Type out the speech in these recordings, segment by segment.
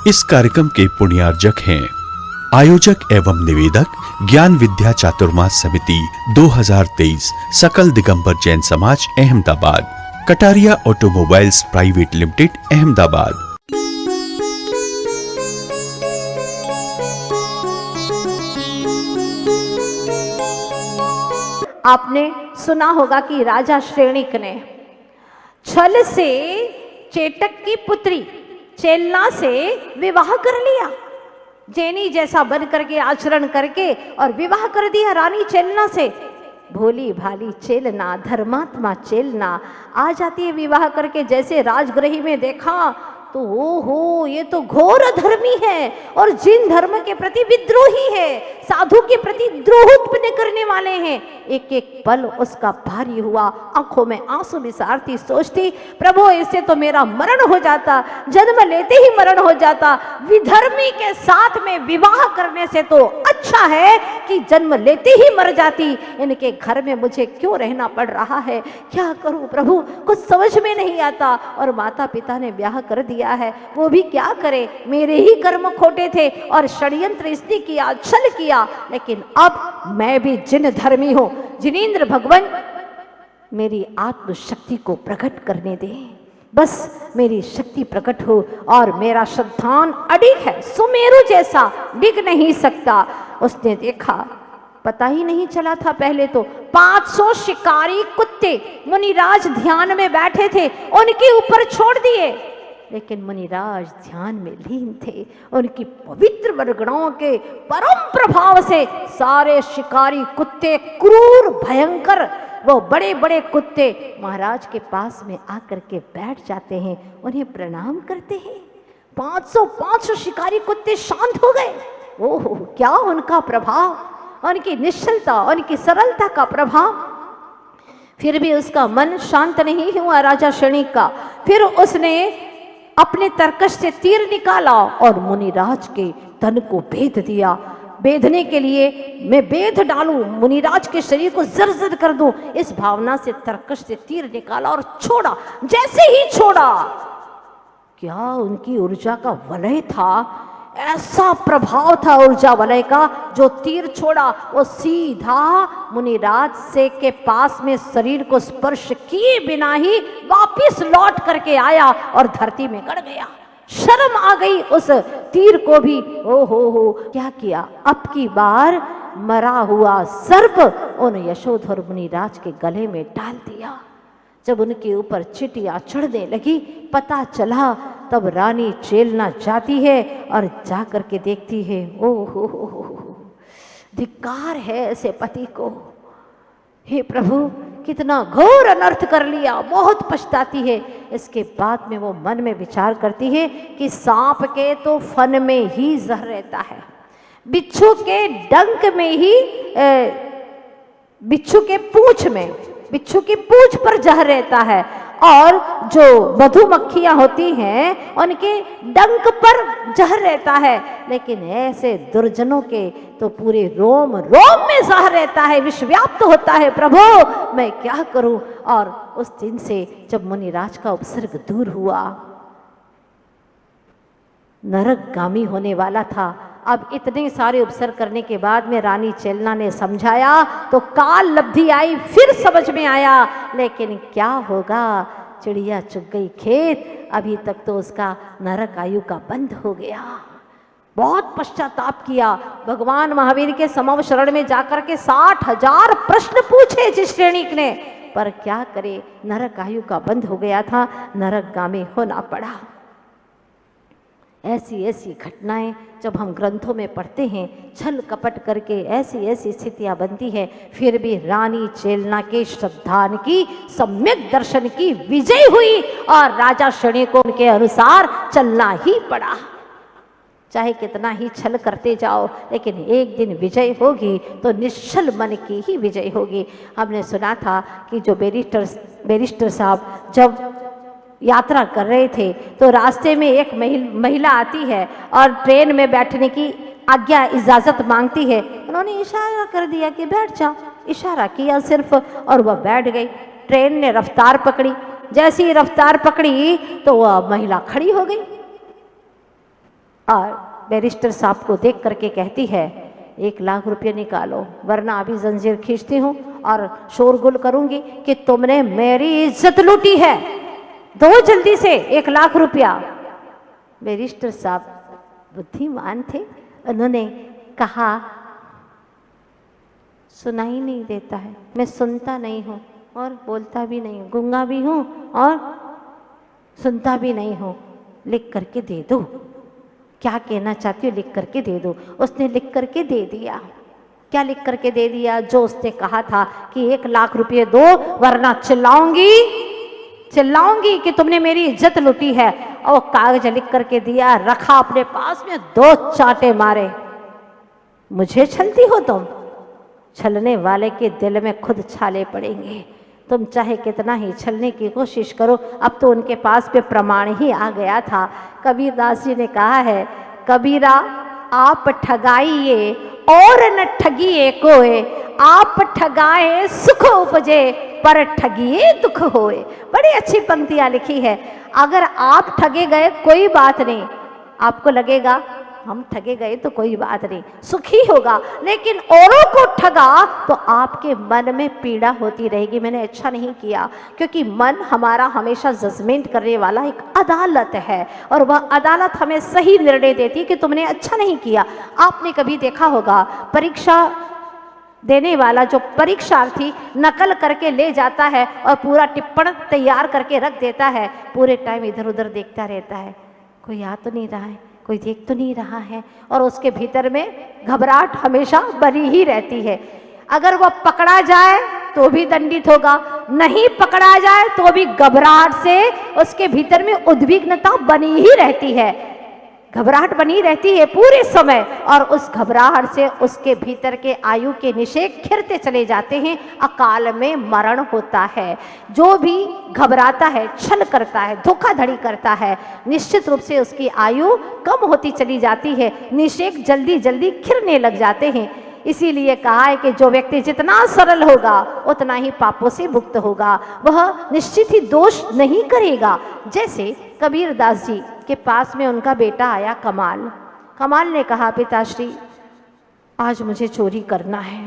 इस कार्यक्रम के पुण्यार्जक हैं आयोजक एवं निवेदक ज्ञान विद्या चातुर्मास समिति 2023 सकल दिगंबर जैन समाज Ahmedabad, Kataria automobiles private limited Ahmedabad. आपने सुना होगा कि राजा श्रेणिक ने छल से चेटक की पुत्री चेलना से विवाह कर लिया। जैनी जैसा बन करके आचरण करके और विवाह कर दिया रानी चेलना से। भोली भाली चेलना, धर्मात्मा चेलना आ जाती है विवाह करके। जैसे राजगृह में देखा तो ओहो, ये तो घोर धर्मी है और जिन धर्म के प्रति विद्रोही है, साधु के प्रति द्रोह उत्पन्न करने वाले हैं। एक एक पल उसका भारी हुआ, आंखों में आंसू बिसारती, सोचती प्रभु इससे तो मेरा मरण हो जाता, जन्म लेते ही मरण हो जाता। विधर्मी के साथ में विवाह करने से तो अच्छा है कि जन्म लेते ही मर जाती। इनके घर में मुझे क्यों रहना पड़ रहा है, क्या करूं प्रभु, कुछ समझ में नहीं आता। और माता पिता ने ब्याह कर दिया है, वो भी क्या करे, मेरे ही कर्म खोटे थे और षड्यंत्र इसने किया, छल किया। लेकिन अब मैं भी जिन धर्मी हूं, जिनेंद्र भगवान मेरी आत्मशक्ति को प्रकट करने दे, बस मेरी शक्ति प्रकट हो और मेरा श्रद्धान अडिग है, सुमेरु जैसा डिग नहीं सकता। उसने देखा, पता ही नहीं चला था पहले तो 500 शिकारी कुत्ते मुनिराज ध्यान में बैठे थे, उनके ऊपर छोड़ दिए। लेकिन मुनिराज ध्यान में लीन थे। उनकी पवित्र वरगणाओं के परम प्रभाव से सारे शिकारी कुत्ते, क्रूर भयंकर वो बड़े बड़े कुत्ते महाराज के पास में आकर के बैठ जाते हैं, उन्हें प्रणाम करते हैं। 500 शिकारी कुत्ते शांत हो गए। ओह, क्या उनका प्रभाव, उनकी निश्चलता, उनकी सरलता का प्रभाव। फिर भी उसका मन शांत नहीं हुआ राजा श्रेणिक का। फिर उसने अपने तरकश से तीर निकाला और मुनिराज के तन को भेद दिया। बेधने के लिए मैं बेध डालूं, मुनिराज के शरीर को जर्जर कर दूं, इस भावना से तरकश से तीर निकाला और छोड़ा। जैसे ही छोड़ा, क्या उनकी ऊर्जा का वलय था, ऐसा प्रभाव था ऊर्जा वलय का। जो तीर छोड़ा वो सीधा मुनिराज से के पास में शरीर को स्पर्श किए बिना ही वापस लौट करके आया और धरती में गड़ गया। शर्म आ गई उस तीर को भी। ओ हो, क्या किया, अब की बार मरा हुआ सर्प उन यशोधर मुनिराज के गले में डाल दिया। जब उनके ऊपर चिटिया चढ़ने लगी, पता चला, तब रानी चेलना जाती है और जा करके देखती है, ओहो, धिक्कार है ऐसे पति को। हे प्रभु, कितना घोर अनर्थ कर लिया, बहुत पछताती है। इसके बाद में वो मन में विचार करती है कि सांप के तो फन में ही जहर रहता है, बिच्छू के डंक में ही, बिच्छू के पूंछ में, बिच्छू की पूंछ पर जहर रहता है, और जो मधुमक्खियां होती हैं उनके डंक पर जहर रहता है। लेकिन ऐसे दुर्जनों के तो पूरे रोम रोम में जहर रहता है, विश्वव्याप्त होता है। प्रभु, मैं क्या करूं। और उस दिन से जब मुनिराज का उपसर्ग दूर हुआ, नरकगामी होने वाला था। अब इतने सारे उपसर्ग करने के बाद में रानी चेलना ने समझाया तो काल लब्धि आई, फिर समझ में आया। लेकिन क्या होगा, चिड़िया चुग गई खेत, अभी तक तो उसका नरक आयु का बंद हो गया। बहुत पश्चाताप किया। भगवान महावीर के समव शरण में जाकर के 60,000 प्रश्न पूछे जिस श्रेणिक ने, पर क्या करे, नरक आयु का बंद हो गया था, नरकगामी होना पड़ा। ऐसी ऐसी घटनाएं जब हम ग्रंथों में पढ़ते हैं, छल कपट करके ऐसी ऐसी स्थितियां बनती है। फिर भी रानी चेलना के श्रद्धान की, सम्यक दर्शन की विजय हुई और राजा श्रेणिक को उनके अनुसार चलना ही पड़ा। चाहे कितना ही छल करते जाओ, लेकिन एक दिन विजय होगी तो निश्चल मन की ही विजय होगी। हमने सुना था कि जो बैरिस्टर साहब जब यात्रा कर रहे थे तो रास्ते में एक महिला आती है और ट्रेन में बैठने की आज्ञा, इजाज़त मांगती है। उन्होंने इशारा कर दिया कि बैठ जाओ, इशारा किया सिर्फ, और वह बैठ गई। ट्रेन ने रफ्तार पकड़ी, जैसी रफ्तार पकड़ी तो वह महिला खड़ी हो गई। और बैरिस्टर साहब को देख करके कहती है 1 लाख रुपये निकालो, वरना अभी जंजीर खींचती हूँ और शोरगुल करूँगी कि तुमने मेरी इज्जत लूटी है, दो जल्दी से 1 लाख रुपया। बैरिस्टर साहब बुद्धिमान थे, उन्होंने कहा सुनाई नहीं देता है, मैं सुनता नहीं हूँ और बोलता भी नहीं हूँ, गूंगा भी हूँ और सुनता भी नहीं हूँ, लिख करके दे दो, क्या कहना चाहती हो लिख करके दे दो। उसने लिख करके दे दिया। क्या लिख करके दे दिया? जो उसने कहा था कि 1 लाख रुपये दो वरना चिल्लाऊंगी कि तुमने मेरी इज्जत लूटी है। और कागज लिख करके दिया, रखा अपने पास में, 2 चांटे मारे। मुझे छलती हो तुम? छलने वाले के दिल में खुद छाले पड़ेंगे। तुम चाहे कितना ही छलने की कोशिश करो, अब तो उनके पास पे प्रमाण ही आ गया था। कबीरदास जी ने कहा है, कबीरा आप ठगाइए और न ठगिए कोई, आप ठगाए सुख उपजे पर ठगिए दुख होए। बड़ी अच्छी पंक्तियां लिखी है। अगर आप ठगे गए कोई बात नहीं, आपको लगेगा हम ठगे गए तो कोई बात नहीं, सुखी होगा, लेकिन औरों को ठगा तो आपके मन में पीड़ा होती रहेगी, मैंने अच्छा नहीं किया। क्योंकि मन हमारा हमेशा जजमेंट करने वाला एक अदालत है और वह अदालत हमें सही निर्णय देती कि तुमने अच्छा नहीं किया। आपने कभी देखा होगा परीक्षा देने वाला जो परीक्षार्थी नकल करके ले जाता है और पूरा टिप्पण तैयार करके रख देता है, पूरे टाइम इधर उधर देखता रहता है, कोई आ तो नहीं रहा है, कोई देख तो नहीं रहा है, और उसके भीतर में घबराहट हमेशा बनी ही रहती है। अगर वह पकड़ा जाए तो भी दंडित होगा, नहीं पकड़ा जाए तो भी घबराहट से उसके भीतर में उद्विग्नता बनी ही रहती है, घबराहट बनी रहती है पूरे समय, और उस घबराहट से उसके भीतर के आयु के निषेक खिरते चले जाते हैं, अकाल में मरण होता है। जो भी घबराता है, छल करता है, धोखाधड़ी करता है, निश्चित रूप से उसकी आयु कम होती चली जाती है, निषेक जल्दी जल्दी खिरने लग जाते हैं। इसीलिए कहा है कि जो व्यक्ति जितना सरल होगा उतना ही पापों से मुक्त होगा, वह निश्चित ही दोष नहीं करेगा। जैसे कबीरदास जी के पास में उनका बेटा आया कमाल। कमाल ने कहा, पिताश्री आज मुझे चोरी करना है,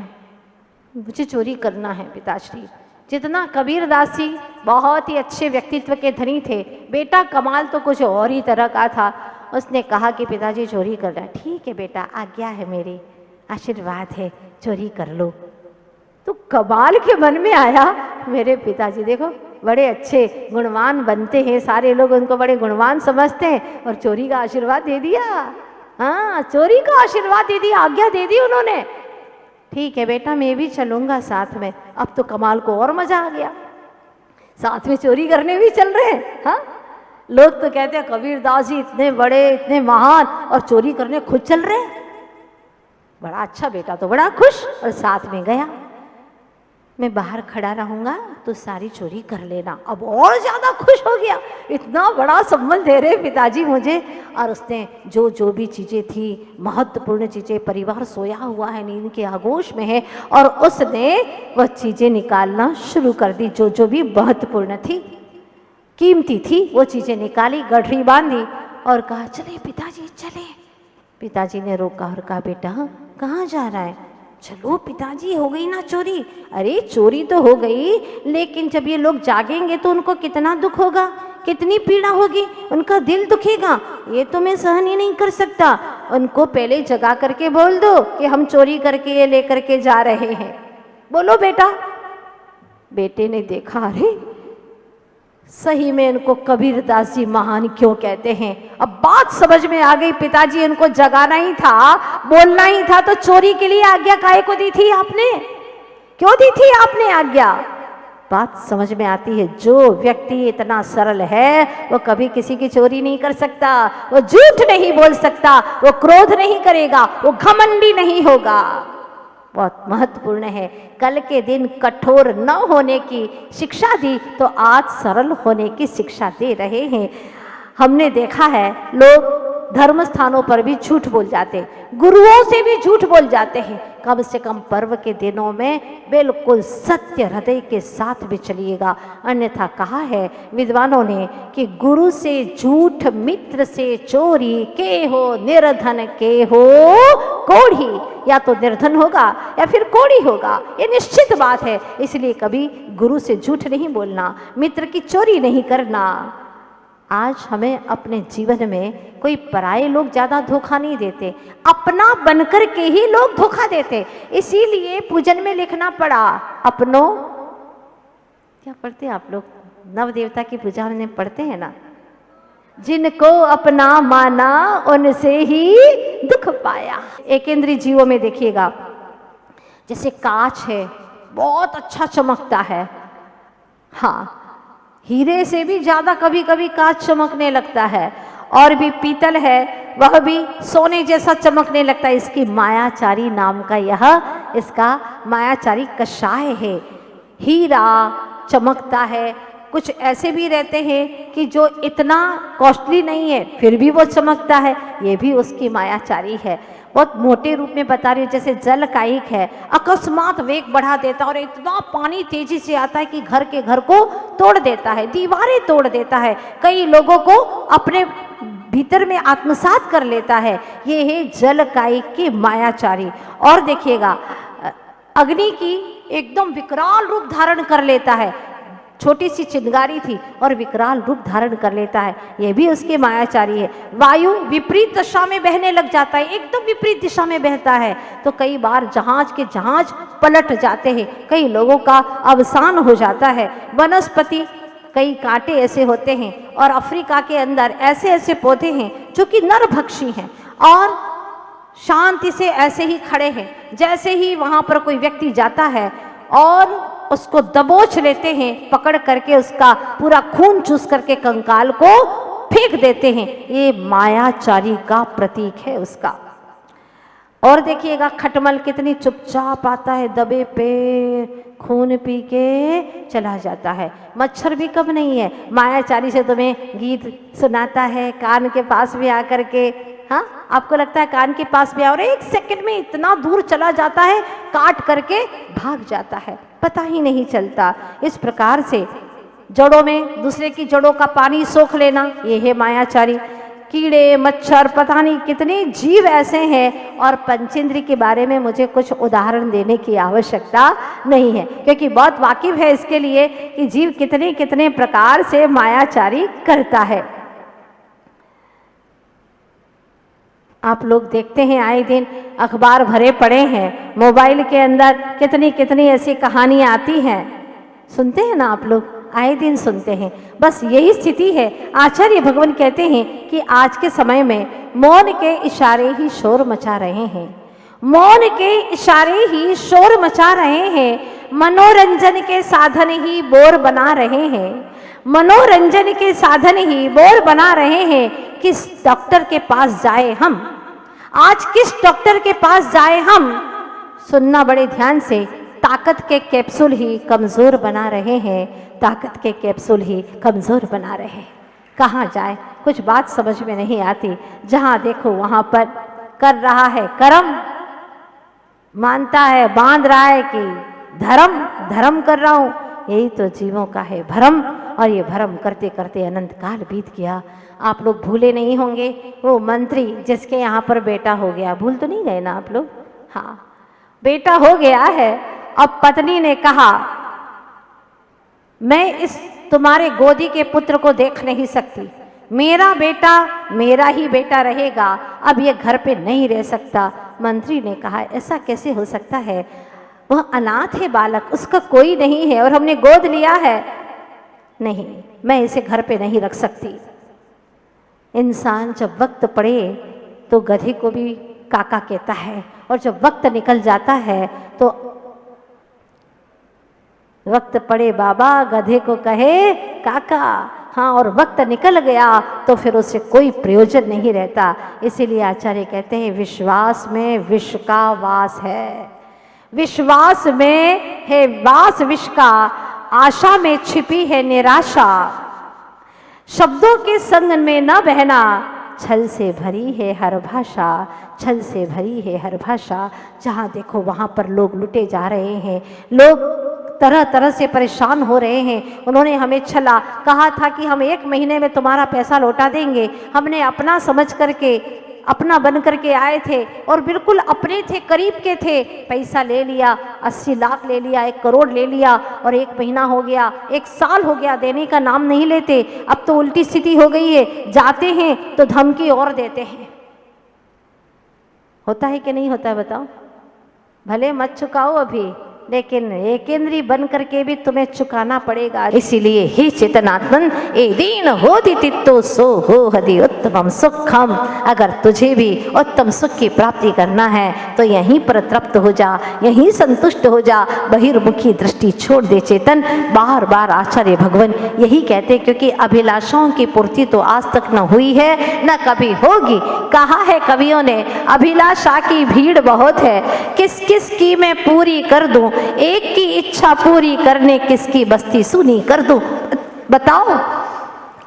मुझे चोरी करना है पिताश्री। जितना कबीरदास जी बहुत ही अच्छे व्यक्तित्व के धनी थे, बेटा कमाल तो कुछ और ही तरह का था। उसने कहा कि पिताजी चोरी करना है। ठीक है बेटा, आज्ञा है मेरी, आशीर्वाद है, चोरी कर लो। तो कमाल के मन में आया, मेरे पिताजी देखो बड़े अच्छे गुणवान बनते हैं, सारे लोग उनको बड़े गुणवान समझते हैं, और चोरी का आशीर्वाद दे दिया। हाँ, चोरी का आशीर्वाद दे दिया, आज्ञा दे दी उन्होंने। ठीक है बेटा, मैं भी चलूंगा साथ में। अब तो कमाल को और मजा आ गया, साथ में चोरी करने भी चल रहे हैं। हाँ, लोग तो कहते हैं कबीरदास जी इतने बड़े, इतने महान, और चोरी करने खुद चल रहे हैं। बड़ा अच्छा, बेटा तो बड़ा खुश, और साथ में गया। मैं बाहर खड़ा रहूंगा तो सारी चोरी कर लेना। अब और ज्यादा खुश हो गया, इतना बड़ा सम्मान दे रहे पिताजी मुझे। और उसने जो जो भी चीजें थी, महत्वपूर्ण चीजें, परिवार सोया हुआ है, नींद के आगोश में है, और उसने वह चीजें निकालना शुरू कर दी, जो जो भी महत्वपूर्ण थी, कीमती थी, वो चीजें निकाली, गठरी बांधी और कहा चले पिताजी चले। पिताजी ने रोका और कहा बेटा कहाँ जा रहा है? चलो पिताजी, हो गई ना चोरी। अरे चोरी तो हो गई, लेकिन जब ये लोग जागेंगे तो उनको कितना दुख होगा, कितनी पीड़ा होगी, उनका दिल दुखेगा, ये तो मैं सहन ही नहीं कर सकता। उनको पहले जगा करके बोल दो कि हम चोरी करके ये लेकर के जा रहे हैं। बोलो बेटा। बेटे ने देखा, अरे सही में इनको कबीरदास जी महान क्यों कहते हैं। अब बात समझ में आ गई, पिताजी इनको जगाना ही था, बोलना ही था, तो चोरी के लिए आज्ञा काहे को दी थी आपने? क्यों दी थी आपने आज्ञा? बात समझ में आती है। जो व्यक्ति इतना सरल है वो कभी किसी की चोरी नहीं कर सकता, वो झूठ नहीं बोल सकता, वो क्रोध नहीं करेगा, वो घमंडी नहीं होगा। बहुत महत्वपूर्ण है। कल के दिन कठोर न होने की शिक्षा दी तो आज सरल होने की शिक्षा दे रहे हैं। हमने देखा है लोग धर्म स्थानों पर भी झूठ बोल जाते हैं, गुरुओं से भी झूठ बोल जाते हैं। कम से कम पर्व के दिनों में बिल्कुल सत्य हृदय के साथ भी चलिएगा, अन्यथा कहा है विद्वानों ने कि गुरु से झूठ, मित्र से चोरी, के हो निर्धन के हो कोढ़ी। या तो निर्धन होगा या फिर कोढ़ी होगा, ये निश्चित बात है। इसलिए कभी गुरु से झूठ नहीं बोलना, मित्र की चोरी नहीं करना। आज हमें अपने जीवन में कोई पराये लोग ज़्यादा धोखा नहीं देते, अपना बनकर के ही लोग धोखा देते। इसीलिए पूजन में लिखना पड़ा अपनों, क्या पढ़ते हैं आप लोग, नव देवता की पूजा में पढ़ते हैं ना, जिनको अपना माना उनसे ही दुख पाया। एकेंद्रीय जीवों में देखिएगा, जैसे कांच है बहुत अच्छा चमकता है, हाँ हीरे से भी ज्यादा कभी कभी कांच चमकने लगता है, और भी पीतल है वह भी सोने जैसा चमकने लगता है। इसकी मायाचारी नाम का यह इसका मायाचारी कषाय है। हीरा चमकता है, कुछ ऐसे भी रहते हैं कि जो इतना कॉस्टली नहीं है फिर भी वो चमकता है, ये भी उसकी मायाचारी है। बहुत मोटे रूप में बता रही हूँ, जैसे जल कायिक है, अकस्मात वेग बढ़ा देता है और इतना पानी तेजी से आता है कि घर के घर को तोड़ देता है, दीवारें तोड़ देता है, कई लोगों को अपने भीतर में आत्मसात कर लेता है। ये है जल कायिक की मायाचारी। और देखिएगा अग्नि की एकदम विकराल रूप धारण कर लेता है, छोटी सी चिंगारी थी और विकराल रूप धारण कर लेता है, ये भी उसके मायाचारी है। वायु विपरीत दिशा में बहने लग जाता है, एकदम विपरीत दिशा में बहता है तो कई बार जहाज के जहाज पलट जाते हैं, कई लोगों का अवसान हो जाता है। वनस्पति कई कांटे ऐसे होते हैं और अफ्रीका के अंदर ऐसे ऐसे पौधे हैं जो कि नरभक्षी हैं और शांति से ऐसे ही खड़े हैं, जैसे ही वहां पर कोई व्यक्ति जाता है और उसको दबोच लेते हैं, पकड़ करके उसका पूरा खून चूस करके कंकाल को फेंक देते हैं। ये मायाचारी का प्रतीक है उसका। और देखिएगा खटमल कितनी चुपचाप आता है, दबे पे खून पी के चला जाता है। मच्छर भी कम नहीं है, मायाचारी से तुम्हें गीत सुनाता है, कान के पास भी आकर के, हाँ आपको लगता है कान के पास भी और एक सेकंड में इतना दूर चला जाता है, काट करके भाग जाता है, पता ही नहीं चलता। इस प्रकार से जड़ों में दूसरे की जड़ों का पानी सोख लेना, ये है मायाचारी। कीड़े मच्छर पता नहीं कितने जीव ऐसे हैं, और पंचेंद्रिय के बारे में मुझे कुछ उदाहरण देने की आवश्यकता नहीं है, क्योंकि बहुत वाकिफ है इसके लिए कि जीव कितने कितने प्रकार से मायाचारी करता है। आप लोग देखते हैं आए दिन अखबार भरे पड़े हैं, मोबाइल के अंदर कितनी कितनी ऐसी कहानियां आती हैं, सुनते हैं ना आप लोग, आए दिन सुनते हैं। बस यही स्थिति है। आचार्य भगवान कहते हैं कि आज के समय में मौन के इशारे ही शोर मचा रहे हैं, मौन के इशारे ही शोर मचा रहे हैं, मनोरंजन के साधन ही बोर बना रहे हैं, मनोरंजन के साधन ही बोर बना रहे हैं। किस डॉक्टर के पास जाए हम, आज किस डॉक्टर के पास जाए हम, सुनना बड़े ध्यान से, ताकत के कैप्सूल ही कमजोर बना रहे हैं, ताकत के कैप्सूल ही कमजोर बना रहे हैं। कहाँ जाए कुछ बात समझ में नहीं आती, जहाँ देखो वहाँ पर कर रहा है कर्म, मानता है बांध रहा है कि धर्म धर्म कर रहा हूँ, यही तो जीवों का है भ्रम। और ये भ्रम करते करते अनंत काल बीत गया। आप लोग भूले नहीं होंगे वो मंत्री जिसके यहाँ पर बेटा हो गया, भूल तो नहीं गए ना आप लोग, हाँ बेटा हो गया है। अब पत्नी ने कहा मैं इस तुम्हारे गोदी के पुत्र को देख नहीं सकती, मेरा बेटा मेरा ही बेटा रहेगा, अब ये घर पे नहीं रह सकता। मंत्री ने कहा ऐसा कैसे हो सकता है, वह अनाथ है बालक, उसका कोई नहीं है और हमने गोद लिया है, नहीं मैं इसे घर पे नहीं रख सकती। इंसान जब वक्त पड़े तो गधे को भी काका कहता है, और जब वक्त निकल जाता है तो वक्त पड़े बाबा गधे को कहे काका, हाँ और वक्त निकल गया तो फिर उससे कोई प्रयोजन नहीं रहता। इसीलिए आचार्य कहते हैं विश्वास में विष का वास है, विश्वास में है वास विष का, आशा में छिपी है निराशा। शब्दों के संग में न बहना, छल से भरी है हर भाषा, छल से भरी है हर भाषा। जहाँ देखो वहाँ पर लोग लुटे जा रहे हैं, लोग तरह तरह से परेशान हो रहे हैं। उन्होंने हमें छला, कहा था कि हम 1 महीने में तुम्हारा पैसा लौटा देंगे। हमने अपना समझ करके, अपना बन करके आए थे और बिल्कुल अपने थे, करीब के थे। पैसा ले लिया, 80 लाख ले लिया, 1 करोड़ ले लिया और 1 महीना हो गया, 1 साल हो गया, देने का नाम नहीं लेते। अब तो उल्टी स्थिति हो गई है, जाते हैं तो धमकी और देते हैं। होता है कि नहीं होता है बताओ? भले मत चुकाओ अभी, लेकिन एकेंद्री बन करके भी तुम्हें चुकाना पड़ेगा। इसीलिए हे चेतनात्मन ए दीन होदि तित्तो सो हो हदि उत्तमम सुखम। अगर तुझे भी उत्तम सुख की प्राप्ति करना है तो यहीं पर तृप्त हो जा, यहीं संतुष्ट हो जा, बहिर्मुखी दृष्टि छोड़ दे चेतन। बार बार आचार्य भगवान यही कहते, क्योंकि अभिलाषाओं की पूर्ति तो आज तक न हुई है न कभी होगी। कहा है कवियों ने, अभिलाषा की भीड़ बहुत है, किस किस की मैं पूरी कर दूं, एक की इच्छा पूरी करने किसकी बस्ती सुनी कर दूं। बताओ,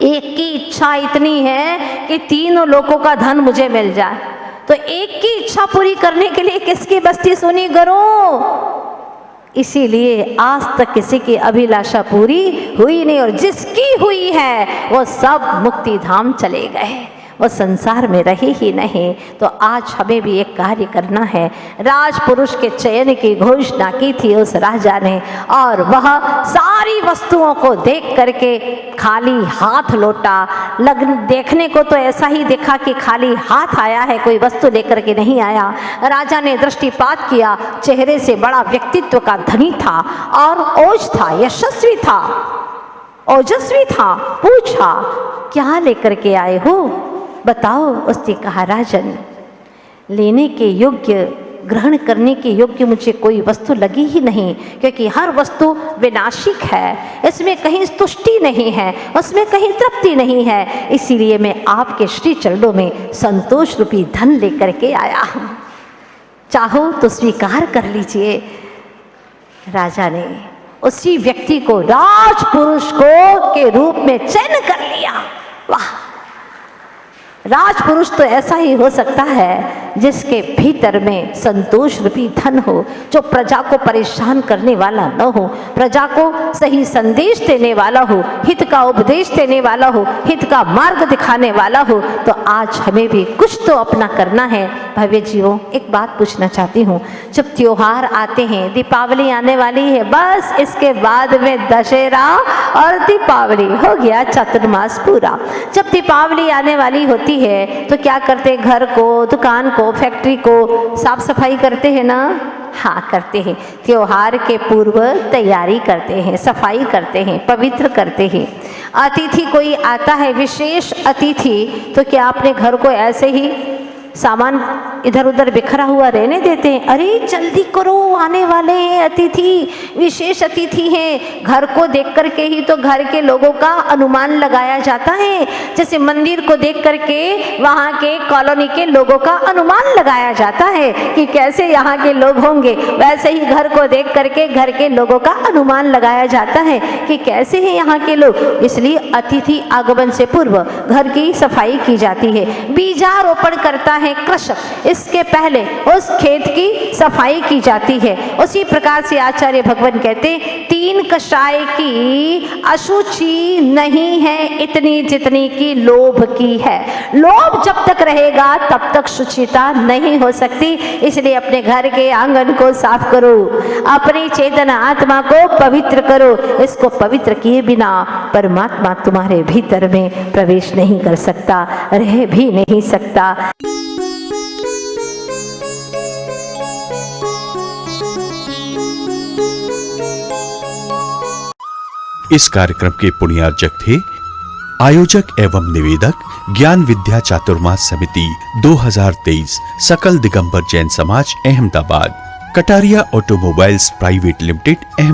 एक की इच्छा इतनी है कि 3 लोगों का धन मुझे मिल जाए, तो एक की इच्छा पूरी करने के लिए किसकी बस्ती सुनी करूं? इसीलिए आज तक किसी की अभिलाषा पूरी हुई नहीं, और जिसकी हुई है वो सब मुक्ति धाम चले गए, वो संसार में रहे ही नहीं। तो आज हमें भी एक कार्य करना है। राजपुरुष के चयन की घोषणा की थी उस राजा ने, और वह सारी वस्तुओं को देख करके खाली हाथ लौटा। देखने को तो ऐसा ही दिखा कि खाली हाथ आया है, कोई वस्तु लेकर के नहीं आया। राजा ने दृष्टिपात किया, चेहरे से बड़ा व्यक्तित्व का धनी था और ओज था, यशस्वी था, ओजस्वी था। पूछा, क्या लेकर के आए हो? बताओ। उसने कहा, राजन, लेने के योग्य, ग्रहण करने के योग्य मुझे कोई वस्तु लगी ही नहीं, क्योंकि हर वस्तु विनाशिक है, इसमें कहीं तुष्टि नहीं है, उसमें कहीं तृप्ति नहीं है। इसीलिए मैं आपके श्री चरणों में संतोष रूपी धन लेकर के आया हूँ, चाहो तो स्वीकार कर लीजिए। राजा ने उसी व्यक्ति को राजपुरुष को के रूप में चयन कर लिया। वाह! राजपुरुष तो ऐसा ही हो सकता है जिसके भीतर में संतोष रूपी धन हो, जो प्रजा को परेशान करने वाला न हो, प्रजा को सही संदेश देने वाला हो, हित का उपदेश देने वाला हो, हित का मार्ग दिखाने वाला हो। तो आज हमें भी कुछ तो अपना करना है। भव्य जीवों, एक बात पूछना चाहती हूँ, जब त्योहार आते हैं, दीपावली आने वाली है, बस इसके बाद में दशहरा और दीपावली हो गया, चातुर्मास पूरा। जब दीपावली आने वाली होती है तो क्या करते? घर को, दुकान को, फैक्ट्री को साफ सफाई करते हैं ना? हाँ, करते हैं। त्योहार के पूर्व तैयारी करते हैं, सफाई करते हैं, पवित्र करते हैं। अतिथि कोई आता है, विशेष अतिथि, तो क्या अपने घर को ऐसे ही सामान इधर उधर बिखरा हुआ रहने देते हैं? अरे जल्दी करो, आने वाले हैं अतिथि, विशेष अतिथि हैं। घर को देख करके ही तो घर के लोगों का अनुमान लगाया जाता है। जैसे मंदिर को देख करके वहाँ के कॉलोनी के लोगों का अनुमान लगाया जाता है कि कैसे यहाँ के लोग होंगे, वैसे ही घर को देख करके घर के लोगों का अनुमान लगाया जाता है कि कैसे हैं यहाँ के लोग। इसलिए अतिथि आगमन से पूर्व घर की सफाई की जाती है। बीजारोपण करता है कृषक, इसके पहले उस खेत की सफाई की जाती है। उसी प्रकार से आचार्य भगवान कहते, 3 कषाय की अशुचि नहीं है इतनी जितनी की लोभ की है। लोभ जब तक रहेगा तब तक शुचिता नहीं हो सकती। इसलिए अपने घर के आंगन को साफ करो, अपनी चेतन आत्मा को पवित्र करो। इसको पवित्र किए बिना परमात्मा तुम्हारे भीतर में प्रवेश नहीं कर सकता, रह भी नहीं सकता। इस कार्यक्रम के पुण्यार्जक थे आयोजक एवं निवेदक ज्ञान विद्या चातुर्मास समिति 2023 सकल दिगंबर जैन समाज Ahmedabad, Kataria automobiles private limited.